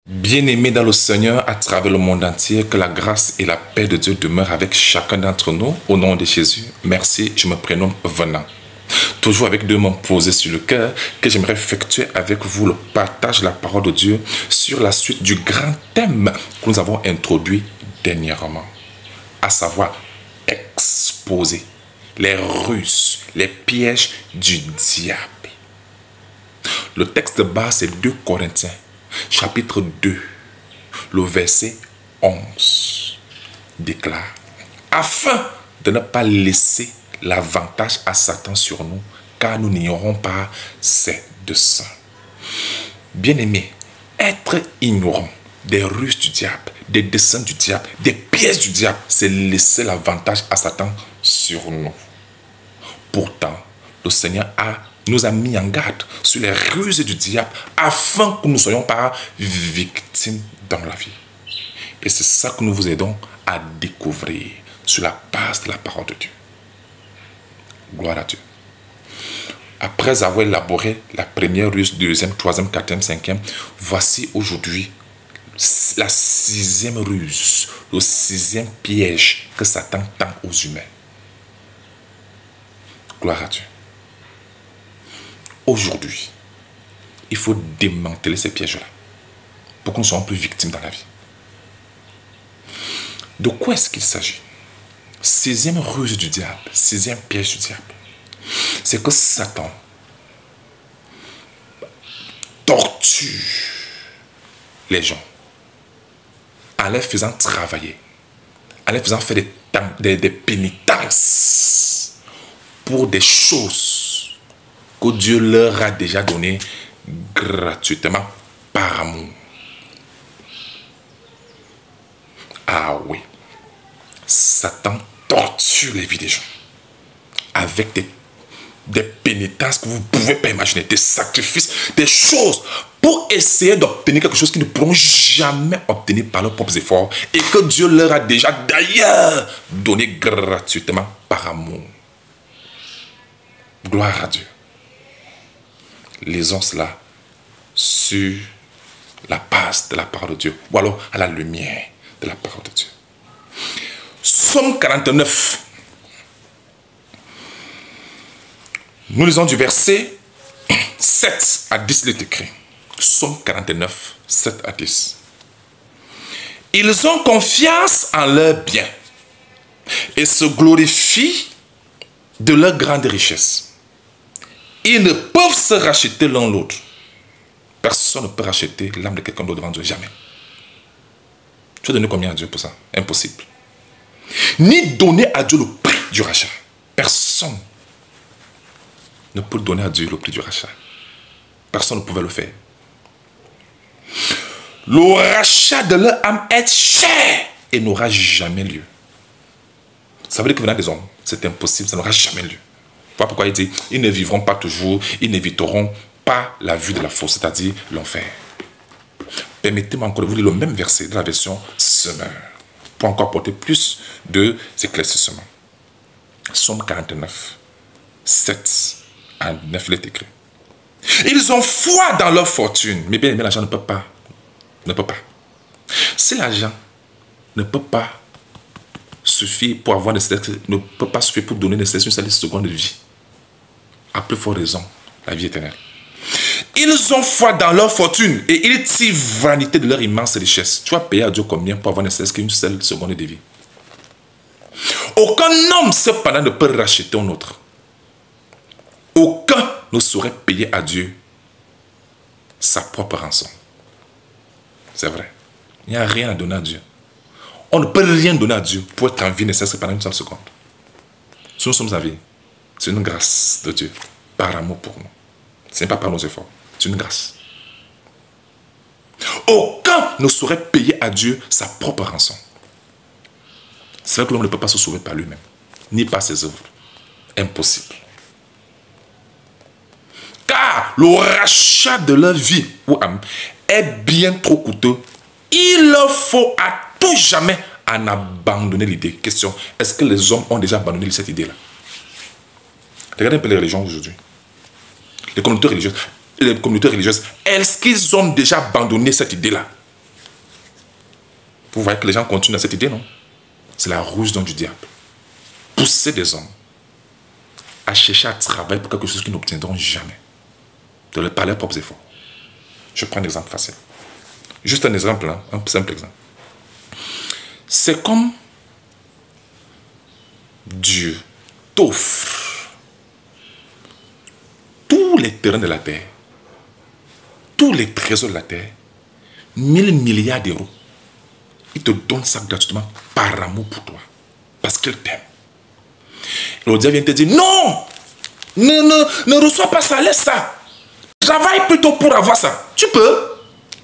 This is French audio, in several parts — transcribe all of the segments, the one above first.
Bien-aimés dans le Seigneur à travers le monde entier, que la grâce et la paix de Dieu demeurent avec chacun d'entre nous. Au nom de Jésus, merci, je me prénomme Venant. Toujours avec deux mains posées sur le cœur, que j'aimerais effectuer avec vous le partage de la parole de Dieu sur la suite du grand thème que nous avons introduit dernièrement, à savoir exposer les ruses, les pièges du diable. Le texte de base, c'est 2 Corinthiens, chapitre 2, le verset 11, déclare: afin de ne pas laisser l'avantage à Satan sur nous, car nous n'ignorons pas ses desseins. Bien-aimés, être ignorant des ruses du diable, des desseins du diable, des pièges du diable, c'est laisser l'avantage à Satan sur nous. Pourtant, le Seigneur nous a mis en garde sur les ruses du diable afin que nous ne soyons pas victimes dans la vie. Et c'est ça que nous vous aidons à découvrir sur la base de la parole de Dieu. Gloire à Dieu. Après avoir élaboré la première ruse, deuxième, troisième, quatrième, cinquième, voici aujourd'hui la 6e ruse, le 6e piège que Satan tend aux humains. Gloire à Dieu. Aujourd'hui, il faut démanteler ces pièges-là pour que nous ne soyons plus victimes dans la vie. De quoi est-ce qu'il s'agit? 6e ruse du diable, 6e piège du diable, c'est que Satan torture les gens en les faisant travailler, en les faisant faire des pénitences pour des choses que Dieu leur a déjà données gratuitement par amour. Ah oui, Satan torture les vies des gens avec des pénitences que vous ne pouvez pas imaginer, des sacrifices, des choses pour essayer d'obtenir quelque chose qu'ils ne pourront jamais obtenir par leurs propres efforts et que Dieu leur a déjà d'ailleurs donné gratuitement par amour. Gloire à Dieu. Lisons cela sur la base de la parole de Dieu, ou alors à la lumière de la parole de Dieu. Psaume 49. Nous lisons du verset 7 à 10, il est écrit. Psaume 49, 7 à 10. Ils ont confiance en leur bien et se glorifient de leur grande richesse. Ils ne peuvent se racheter l'un l'autre. Personne ne peut racheter l'âme de quelqu'un d'autre devant Dieu, jamais. Tu vas donner combien à Dieu pour ça? Impossible. Ni donner à Dieu le prix du rachat. Personne ne peut donner à Dieu le prix du rachat. Personne ne pouvait le faire. Le rachat de leur âme est cher et n'aura jamais lieu. Ça veut dire que venant des hommes, c'est impossible, ça n'aura jamais lieu. Voilà pourquoi il dit, ils ne vivront pas toujours, ils n'éviteront pas la vue de la fosse, c'est-à-dire l'enfer. Permettez-moi encore de vous lire le même verset de la version Semeur, pour encore porter plus d'éclaircissements. Psaume 49, 7 à 9, il est écrit. Ils ont foi dans leur fortune, mais bien aimé, l'argent ne peut pas. Ne peut pas. Si l'argent ne peut pas suffire pour avoir ne peut pas suffire pour donner une seconde de vie, à plus forte raison, la vie éternelle. Ils ont foi dans leur fortune et ils tirent vanité de leur immense richesse. Tu vas payer à Dieu combien pour avoir ne serait-ce qu'une seule seconde de vie? Aucun homme cependant ne peut racheter un autre. Aucun ne saurait payer à Dieu sa propre rançon. C'est vrai. Il n'y a rien à donner à Dieu. On ne peut rien donner à Dieu pour être en vie, ne serait-ce que pendant une seule seconde. Si nous sommes en vie, c'est une grâce de Dieu, par amour pour nous. Ce n'est pas par nos efforts, c'est une grâce. Aucun ne saurait payer à Dieu sa propre rançon. C'est vrai que l'homme ne peut pas se sauver par lui-même, ni par ses œuvres. Impossible. Car le rachat de leur vie ou âme est bien trop coûteux. Il leur faut à tout jamais en abandonner l'idée. Question, est-ce que les hommes ont déjà abandonné cette idée-là? Regardez un peu les religions aujourd'hui. Les communautés religieuses, est-ce qu'ils ont déjà abandonné cette idée-là? Vous voyez que les gens continuent dans cette idée, non? C'est la ruse du diable. Pousser des hommes à chercher à travailler pour quelque chose qu'ils n'obtiendront jamais. De leur parler leurs propres efforts. Je prends un exemple facile. Juste un exemple, hein, un simple exemple. C'est comme Dieu t'offre tous les terrains de la terre, tous les trésors de la terre, 1000 milliards d'euros. Il te donne ça gratuitement par amour pour toi. Parce qu'il t'aime. Et le diable vient te dire, non, ne reçois pas ça, laisse ça. Travaille plutôt pour avoir ça. Tu peux.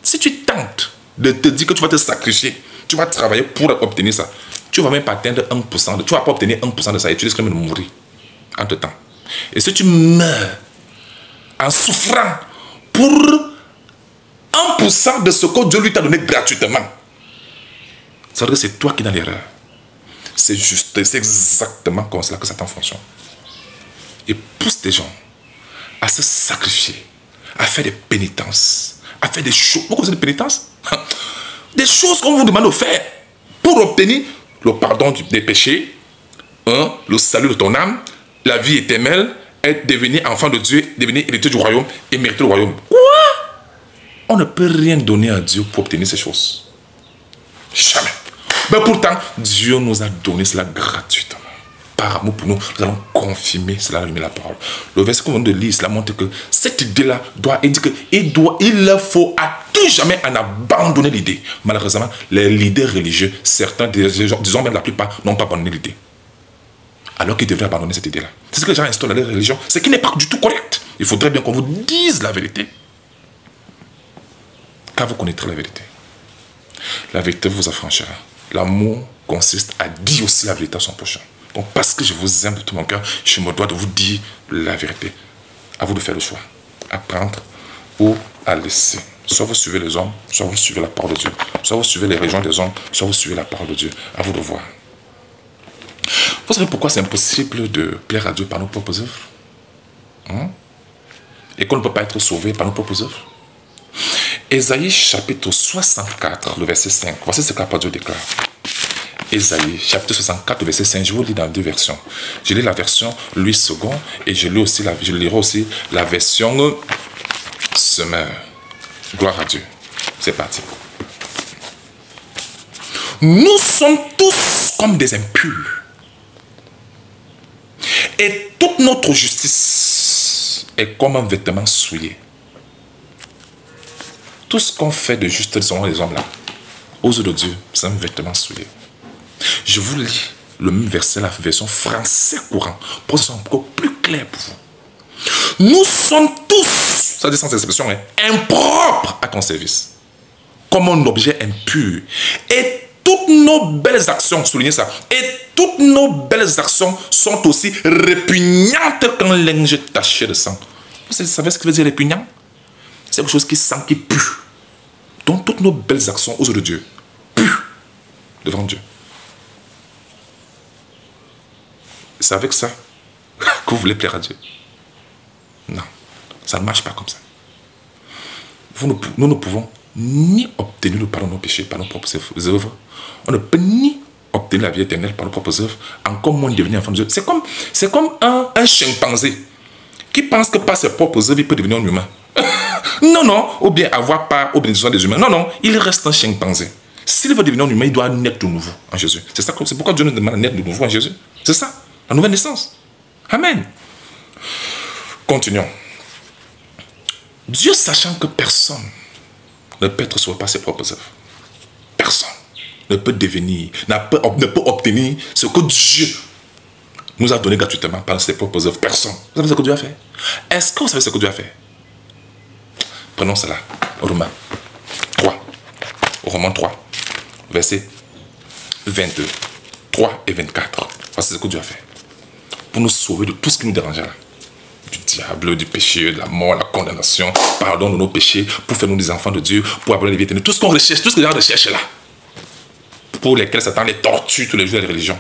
Si tu tentes de te dire que tu vas te sacrifier, tu vas travailler pour obtenir ça, tu ne vas même pas atteindre 1%. Tu ne vas pas obtenir 1% de ça et tu risques même de mourir entre temps. Et si tu meurs en souffrant pour 1% de ce que Dieu lui t'a donné gratuitement, ça veut dire que c'est toi qui es dans l'erreur. C'est juste, c'est exactement comme cela que Satan fonctionne. Il pousse des gens à se sacrifier, à faire des pénitences, à faire des choses. Vous connaissez des pénitences? Des choses qu'on vous demande de faire pour obtenir le pardon des péchés, le salut de ton âme, la vie éternelle, être devenir enfant de Dieu, devenir héritier du royaume et mériter le royaume. Quoi? On ne peut rien donner à Dieu pour obtenir ces choses. Jamais. Mais pourtant, Dieu nous a donné cela gratuitement. Par amour pour nous, nous allons confirmer cela dans la parole. Le verset qu'on vient de lire, cela montre que cette idée-là doit indiquer il faut à tout jamais en abandonner l'idée. Malheureusement, les leaders religieux, certains, disons même la plupart, n'ont pas abandonné l'idée. Alors qu'ils devraient abandonner cette idée-là. C'est ce que les gens instaurent dans les religions. Ce qui n'est pas du tout correct. Il faudrait bien qu'on vous dise la vérité. Car vous connaîtrez la vérité. La vérité vous affranchira. L'amour consiste à dire aussi la vérité à son prochain. Donc parce que je vous aime de tout mon cœur, je me dois de vous dire la vérité. À vous de faire le choix. À prendre ou à laisser. Soit vous suivez les hommes, soit vous suivez la parole de Dieu. Soit vous suivez les régions des hommes, soit vous suivez la parole de Dieu. À vous de voir. Vous savez pourquoi c'est impossible de plaire à Dieu par nos propres œuvres? Et qu'on ne peut pas être sauvé par nos propres œuvres? Ésaïe chapitre 64, le verset 5. Voici ce que la parole de Dieu déclare. Ésaïe chapitre 64, le verset 5. Je vous lis dans deux versions. Je lis la version Louis II et je lirai aussi la version Semeur. Gloire à Dieu. C'est parti. Nous sommes tous comme des impurs. Et toute notre justice est comme un vêtement souillé. Tout ce qu'on fait de juste selon les hommes là, aux yeux de Dieu, c'est un vêtement souillé. Je vous lis le même verset, la version français courant, pour que ce soit encore plus clair pour vous. Nous sommes tous, ça dit sans exception, impropres à ton service, comme un objet impur. Et toutes nos belles actions, soulignez ça, et toutes nos belles actions sont aussi répugnantes qu'un linge taché de sang. Vous savez ce que veut dire répugnant? C'est quelque chose qui sent, qui pue. Donc toutes nos belles actions aux yeux de Dieu puent devant Dieu. C'est avec ça que vous voulez plaire à Dieu? Non, ça ne marche pas comme ça. Nous ne pouvons ni obtenir le pardon de nos péchés par nos propres œuvres. On ne peut ni obtenir la vie éternelle par nos propres œuvres, encore moins devenir enfant de Dieu. C'est comme un chimpanzé qui pense que par ses propres œuvres, il peut devenir un humain. Non, ou bien avoir part aux bénédictions des humains. Non, il reste un chimpanzé. S'il veut devenir un humain, il doit naître de nouveau en Jésus. C'est pourquoi Dieu nous demande de naître de nouveau en Jésus. C'est ça, la nouvelle naissance. Amen. Continuons. Dieu sachant que personne ne peut être sauvé par ses propres œuvres. Personne ne peut devenir, ne peut obtenir ce que Dieu nous a donné gratuitement par ses propres œuvres. Personne. Vous savez ce que Dieu a fait? Est-ce que vous savez ce que Dieu a fait? Prenons cela. Romains 3. Romains 3. Verset 22. 3 et 24. Voici ce que Dieu a fait. Pour nous sauver de tout ce qui nous dérangeait là. Du diable, du péché, de la mort, la condamnation, pardon de nos péchés, pour faire nous des enfants de Dieu, pour avoir la vie éternelle. Tout ce qu'on recherche, tout ce que les gens recherchent là. Pour lesquels Satan les torture tous les jours de la religion.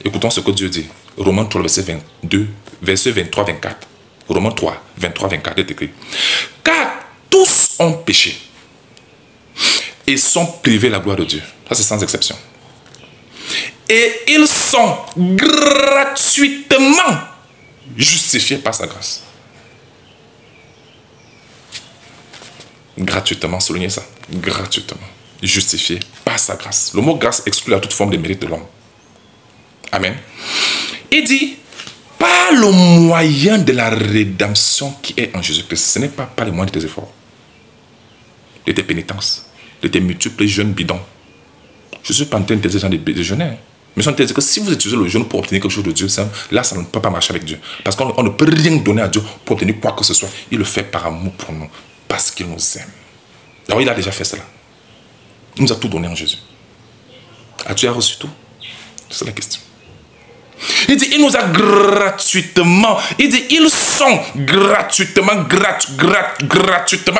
Écoutons ce que Dieu dit. Romains 3, verset 22, verset 23, 24. Romains 3, 23, 24 est écrit. Car tous ont péché et sont privés de la gloire de Dieu. Ça, c'est sans exception. Et ils sont gratuitement justifiés par sa grâce. Gratuitement, soulignez ça. Gratuitement. Justifiés par sa grâce. Le mot grâce exclut à toute forme de mérite de l'homme. Amen. Il dit, par le moyen de la rédemption qui est en Jésus-Christ. Ce n'est pas par le moyen de tes efforts, de tes pénitences, de tes multiples jeûnes bidons. Je ne suis pas en train de dire de jeûner. Mais je suis en train de dire que si vous utilisez le jeûne pour obtenir quelque chose de Dieu, là, ça ne peut pas marcher avec Dieu. Parce qu'on ne peut rien donner à Dieu pour obtenir quoi que ce soit. Il le fait par amour pour nous, parce qu'il nous aime. Alors, il a déjà fait cela. Il nous a tout donné en Jésus. As-tu reçu tout? C'est la question. Il dit, il nous a gratuitement, il dit, ils sont gratuitement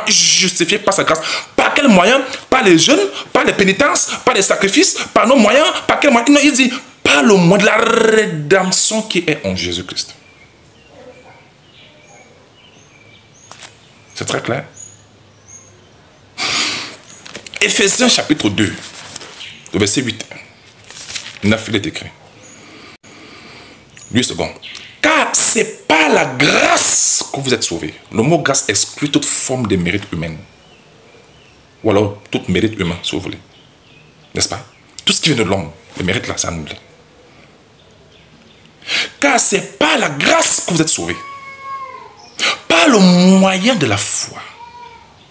justifiés par sa grâce. Par quel moyen? Par les jeûnes, par les pénitences, par les sacrifices, par nos moyens, par quel moyen? Non, il dit, par le moyen de la rédemption qui est en Jésus-Christ. C'est très clair. Éphésiens chapitre 2, le verset 8, 9, il est écrit. 8 secondes. Car c'est par la grâce que vous êtes sauvés. Le mot grâce exclut toute forme de mérite humain. Ou alors tout mérite humain, si vous voulez. N'est-ce pas? Tout ce qui vient de l'homme, le mérite là, c'est annulé. Car c'est par la grâce que vous êtes sauvés. Par le moyen de la foi.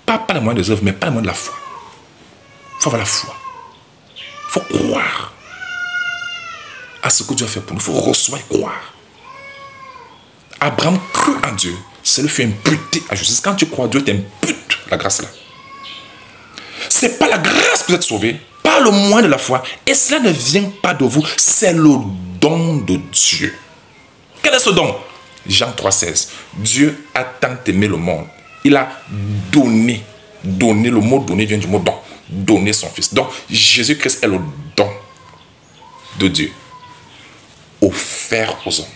Pas par le moyen des œuvres, mais par le moyen de la foi. Il faut avoir la foi. Il faut croire à ce que Dieu a fait pour nous. Il faut recevoir et croire. Abraham crut en Dieu. Ça lui fait imputer à justice. Quand tu crois, Dieu t'impute la grâce là. C'est pas la grâce que vous êtes sauvés, par le moyen de la foi. Et cela ne vient pas de vous. C'est le don de Dieu. Quel est ce don? Jean 3,16. Dieu a tant aimé le monde. Il a donné. Donné, le mot donner vient du mot don. Donner son fils. Donc, Jésus-Christ est le don de Dieu offert aux hommes.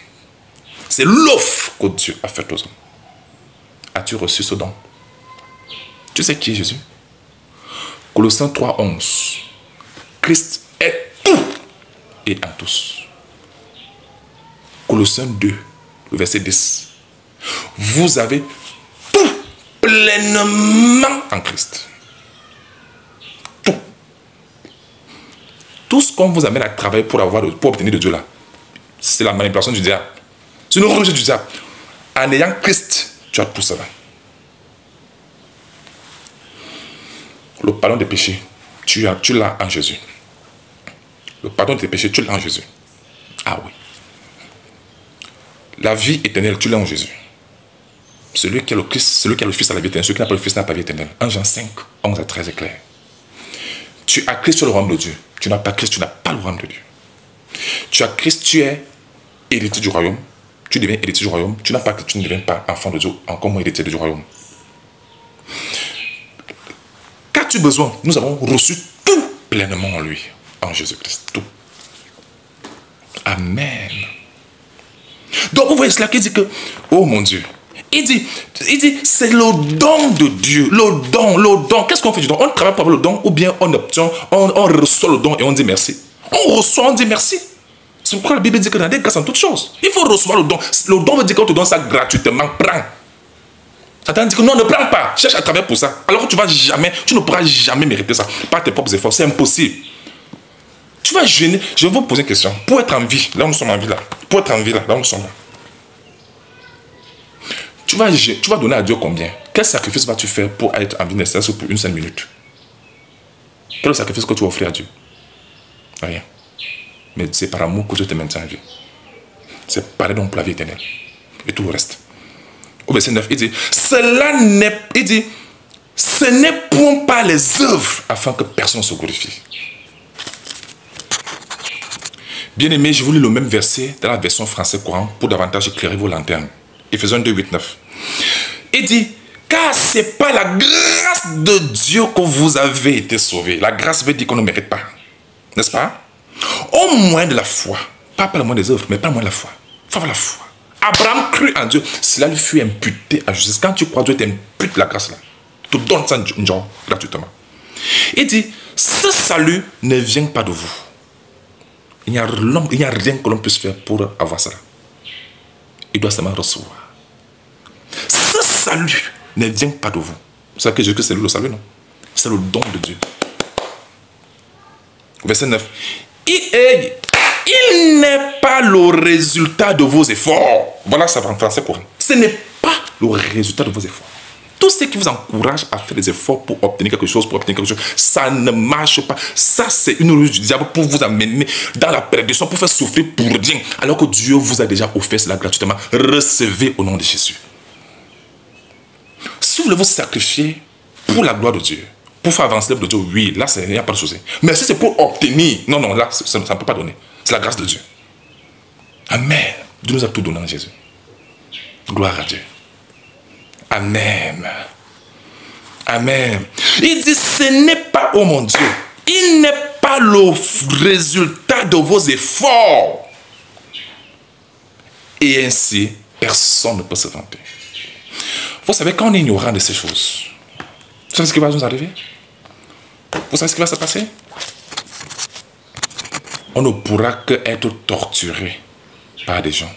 C'est l'offre que Dieu a faite aux hommes. As-tu reçu ce don? Tu sais qui est Jésus? Colossiens 3,11. Christ est tout et en tous. Colossiens 2, le verset 10. Vous avez tout pleinement en Christ. Tout. Tout ce qu'on vous amène à travailler pour obtenir de Dieu là, c'est la manipulation du diable. C'est une rejet du diable. En ayant Christ, tu as tout cela. Le pardon des péchés, tu l'as en Jésus. Le pardon des péchés, tu l'as en Jésus. Ah oui. La vie éternelle, tu l'as en Jésus. Celui qui a le Christ, celui qui a le Fils a la vie éternelle. Celui qui n'a pas le Fils n'a pas la vie éternelle. 1 Jean 5, 11 à 13 est clair. Tu as Christ sur le royaume de Dieu. Tu n'as pas Christ, tu n'as pas le royaume de Dieu. Tu as Christ, tu es héritier du royaume. Tu deviens héritier du royaume. Tu n'as pas Christ, tu ne deviens pas enfant de Dieu, encore moins héritier du royaume. Qu'as-tu besoin? Nous avons reçu tout pleinement en lui, en Jésus-Christ. Tout. Amen. Donc vous voyez cela qui dit que, oh mon Dieu, il dit c'est le don de Dieu, le don. Qu'est-ce qu'on fait du don? On travaille pour avoir le don ou bien on obtient, on reçoit le don et on dit merci. On reçoit, on dit merci. C'est pourquoi la Bible dit que dans des grâces en toutes choses, il faut recevoir le don. Le don veut dire qu'on te donne ça gratuitement. Prends. Satan dit que non, ne prends pas. Cherche à travailler pour ça. Alors que tu ne pourras jamais mériter ça par tes propres efforts. C'est impossible. Tu vas gêner. Je vais vous poser une question. Pour être en vie, là où nous sommes en vie là. Pour être en vie là où nous sommes là. Tu vas donner à Dieu combien? Quel sacrifice vas-tu faire pour être en vie nécessaire pour une seule minute? Quel est le sacrifice que tu vas offrir à Dieu? Rien. Mais c'est par amour que Dieu te maintient en vie. C'est par donc pour la vie éternelle. Et tout le reste. Au verset 9, il dit, ce n'est point pas les œuvres afin que personne ne se glorifie. Bien aimé, je vous lis le même verset dans la version française courant pour davantage éclairer vos lanternes. Éphésiens 2, 8, 9. Il dit, car c'est pas la grâce de Dieu que vous avez été sauvés. La grâce veut dire qu'on ne mérite pas. N'est-ce pas? Au moins de la foi. Pas par le moins des œuvres, mais pas le moins de la foi. Il faut avoir la foi. Abraham crut en Dieu. Cela lui fut imputé à justice. Quand tu crois, Dieu t'impute la grâce là. Tu donnes ça gratuitement. Il dit, Ce salut ne vient pas de vous. Il n'y a rien que l'on puisse faire pour avoir cela. Il doit seulement recevoir. Ce salut ne vient pas de vous. Vous savez que Jésus, c'est le salut, non? C'est le don de Dieu. Verset 9. Il n'est pas le résultat de vos efforts. Voilà ça en français courant. Ce n'est pas le résultat de vos efforts. Tout ce qui vous encourage à faire des efforts pour obtenir quelque chose, ça ne marche pas. Ça, c'est une ruse du diable pour vous amener dans la perdition, pour faire souffrir pour rien. Alors que Dieu vous a déjà offert cela gratuitement. Recevez au nom de Jésus. Si vous voulez vous sacrifier pour la gloire de Dieu, pour faire avancer l'œuvre de Dieu, oui, là, il n'y a pas de souci. Mais si c'est pour obtenir, non, là, ça ne peut pas donner. C'est la grâce de Dieu. Amen. Dieu nous a tout donné en Jésus. Gloire à Dieu. Amen. Amen. Il dit, ce n'est pas, oh mon Dieu, il n'est pas le résultat de vos efforts. Et ainsi, personne ne peut se vanter. Vous savez, quand on est ignorant de ces choses, vous savez ce qui va nous arriver? Vous savez ce qui va se passer? On ne pourra qu'être torturé par des gens.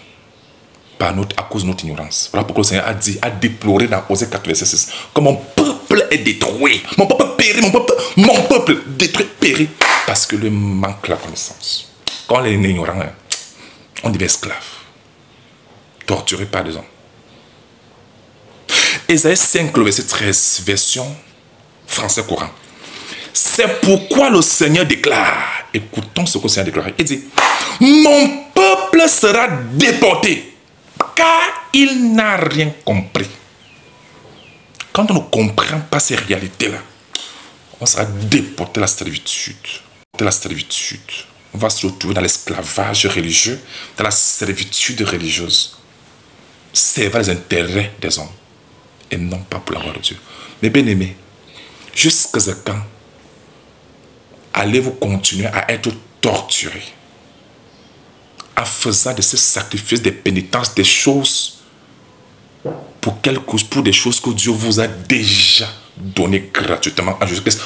À cause de notre ignorance. Voilà pourquoi le Seigneur a déploré dans Osée 4, verset 6. Que mon peuple est détruit. Mon peuple périt. Mon peuple détruit, périt. Parce que lui manque la connaissance. Quand on est ignorant, on devient esclave. Torturé par des hommes. Ésaïe 5, le verset 13, version français courant. C'est pourquoi le Seigneur déclare. Écoutons ce que le Seigneur déclare. Il dit, mon peuple sera déporté. Car il n'a rien compris. Quand on ne comprend pas ces réalités-là, on sera déporté de la servitude. On va se retrouver dans l'esclavage religieux, dans la servitude religieuse. Servir les intérêts des hommes et non pas pour la gloire de Dieu. Mais bien aimés, jusqu'à quand allez-vous continuer à être torturés en faisant de ces sacrifices, des pénitences, des choses pour des choses que Dieu vous a déjà données gratuitement à Jésus-Christ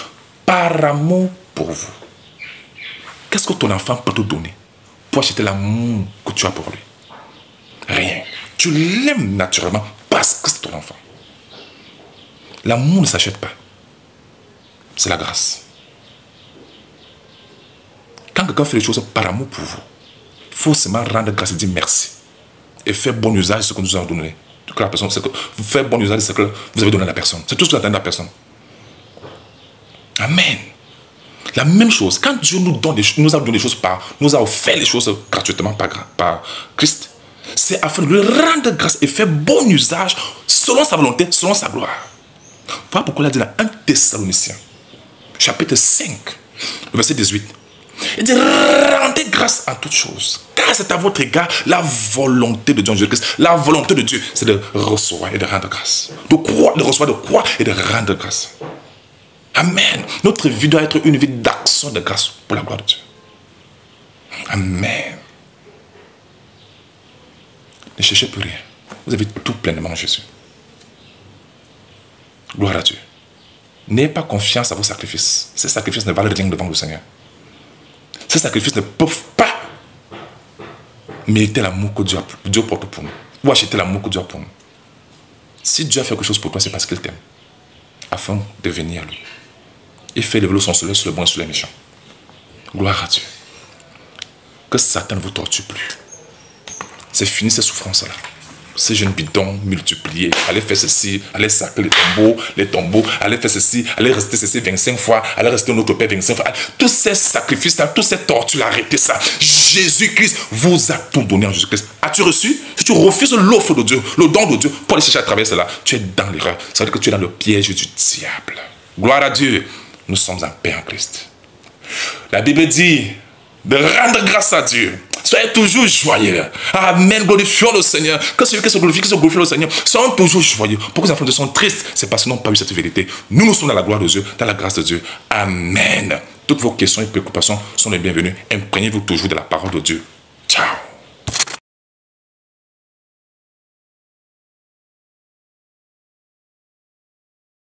par amour pour vous? Qu'est-ce que ton enfant peut te donner pour acheter l'amour que tu as pour lui? Rien. Tu l'aimes naturellement parce que c'est ton enfant. L'amour ne s'achète pas. C'est la grâce. Quand quelqu'un fait les choses par amour pour vous, il faut seulement rendre grâce et dire merci. Et faire bon usage de ce que nous avons donné. Que la personne, c'est que vous faites bon usage de ce que vous avez donné à la personne. C'est tout ce que vous attendez de la personne. Amen. La même chose, quand Dieu nous a donné des choses nous a offert les choses gratuitement par Christ, c'est afin de lui rendre grâce et faire bon usage selon sa volonté, selon sa gloire. Voilà pourquoi il a dit dans 1 Thessaloniciens, chapitre 5, verset 18. Il dit, rendez grâce en toutes choses, car c'est à votre égard la volonté de Dieu en Jésus-Christ. La volonté de Dieu, c'est de recevoir et de rendre grâce. De recevoir, de croire et de rendre grâce. Amen. Notre vie doit être une vie d'action de grâce pour la gloire de Dieu. Amen. Ne cherchez plus rien. Vous avez tout pleinement en Jésus. Gloire à Dieu. N'ayez pas confiance à vos sacrifices. Ces sacrifices ne valent rien devant le Seigneur. Ces sacrifices ne peuvent pas mériter l'amour que Dieu porte pour nous. Ou acheter l'amour que Dieu a pour nous. Si Dieu a fait quelque chose pour toi, c'est parce qu'il t'aime. Afin de venir à lui. Il fait lever son soleil sur le bon et sur les méchants. Gloire à Dieu. Que Satan ne vous torture plus. C'est fini ces souffrances-là. Ces jeunes bidons multipliés. Allez faire ceci, allez sacrer les tombeaux, allez faire ceci, allez rester ceci 25 fois, allez rester notre Père 25 fois. Tous ces sacrifices-là, toutes ces tortures, arrêtez ça. Jésus-Christ vous a tout donné en Jésus-Christ. As-tu reçu? Si tu refuses l'offre de Dieu, le don de Dieu, pour aller chercher à travers cela, tu es dans l'erreur. Ça veut dire que tu es dans le piège du diable. Gloire à Dieu. Nous sommes en paix en Christ. La Bible dit de rendre grâce à Dieu. Soyez toujours joyeux. Amen. Glorifions le Seigneur. Que celui qui se glorifie le Seigneur. Soyons toujours joyeux. Pourquoi les enfants de Dieu sont tristes? C'est parce qu'ils n'ont pas eu cette vérité. Nous sommes dans la gloire de Dieu, dans la grâce de Dieu. Amen. Toutes vos questions et préoccupations sont les bienvenues. Imprégnez-vous toujours de la parole de Dieu. Ciao.